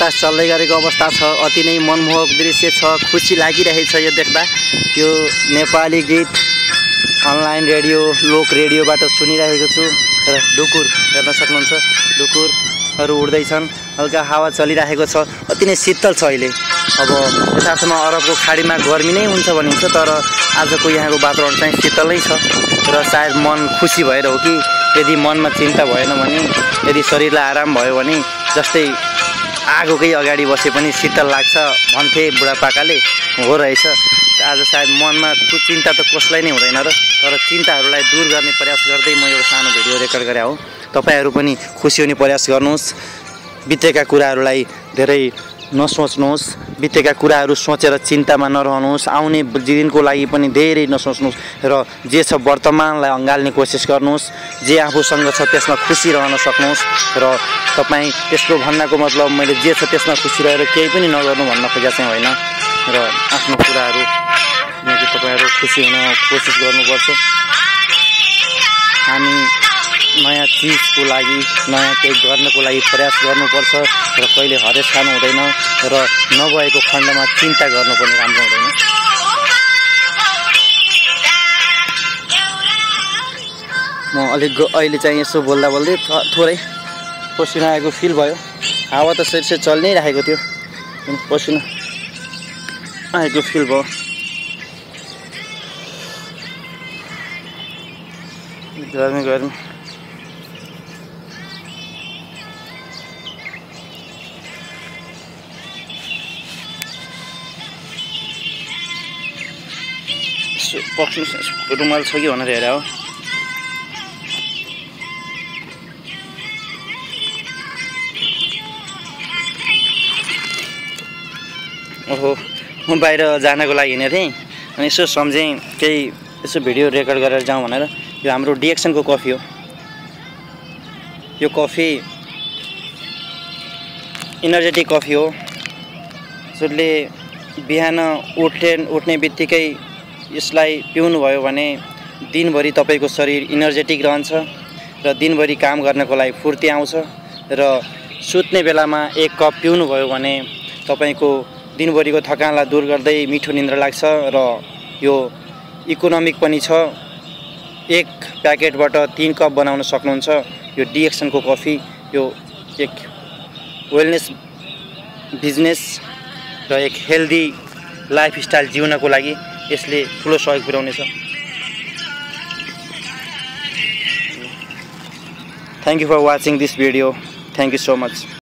बतास चल्दै गरेको अवस्था छ। अति नै मनमोहक दृश्य छ। खुसी लागिरहेछ यो देख्दा। यो नेपाली गीत अनलाइन रेडियो लोक रेडियोबाट सुनिरहेको छु र ढुकुर हेर्न सक्नुहुन्छ। ढुकुरहरू उड्दैछन्। हल्का हावा चलिरहेको छ। अति नै शीतल छ अहिले। अब यथार्थमा अरबको खाडीमा गर्मी नै हुन्छ भनिन्छ, तर आजको यहाँको वातावरण चाहिँ शीतलै छ र सायद मन खुसी भएर हो कि यदि मनमा चिन्ता भएन भने, यदि शरीरलाई आराम भयो भने, जस्तै आगोकै अगाडि बसे पनि शीतल लाग्छ भन्थे बुढापाकाले, हो रहेछ। आज सायद मनमा चिन्ता त कसलाई नै हुँदैन र, तर चिन्ताहरूलाई दूर गर्ने प्रयास गर्दै म एउटा सानो भिडियो रेकर्ड गरे हो। तपाईहरू पनि खुसी हुने प्रयास गर्नुहोस्। बितेका कुराहरूलाई धेरै नसोच्नुहोस्। बितेका कुराहरू सोचेर चिन्तामा नरहनुहोस्। आउने दिनको लागि पनि धेरै नसोच्नुहोस् र जे छ वर्तमानलाई अँगाल्ने कोसिस गर्नुहोस्। जे आफूसँग छ त्यसमा खुसी रहन सक्नुहोस् र तपाईँ त्यसको भन्नको मतलब मैले जे छ त्यसमा खुसी रहेर केही पनि नगर्नु भन्न खोजेको चाहिँ होइन र आफ्नो कुराहरू तपाईहरू खुसी हुन कोसिस गर्नुपर्छ। हामी नयाँ चिजको लागि, नयाँ केही गर्नको लागि प्रयास गर्नुपर्छ र कहिले हरेस खानु हुँदैन र नभएको खण्डमा चिन्ता गर्नु पनि राम्रो हुँदैन। म अलिक अहिले चाहिँ यसो बोल्दा बोल्दै थोरै पसिना आएको फिल भयो। हावा त सरी चल्नै राखेको थियो, पसिना आएको फिल भयो। गर्मी गर्मी पक्नु रुमाल छ कि भनेर हेरे हो। ओहो, म बाहिर जानको लागि हिँडेको थिएँ अनि यसो सम्झेँ केही यसो भिडियो रेकर्ड गरेर जाउँ भनेर। यो हाम्रो डिएक्सनको कफी हो। यो कफी इनर्जेटिक कफी हो, जसले बिहान उठ्ने बित्तिकै यसलाई पिउनुभयो भने दिनभरि तपाईँको शरीर इनर्जेटिक रहन्छ र दिनभरि काम गर्नको लागि फुर्ती आउँछ र सुत्ने बेलामा एक कप पिउनुभयो भने तपाईँको दिनभरिको थकानलाई दूर गर्दै मिठो निन्द्रा लाग्छ र यो इकोनोमिक पनि छ। एक प्याकेटबाट 3 कप बनाउन सक्नुहुन्छ। यो डिएक्सनको कफी यो एक वेलनेस बिजनेस र एक हेल्दी लाइफस्टाइल जिउनको लागि यसले ठुलो सहयोग पुर्याउनेछ। Thank you for watching this video. Thank you so much.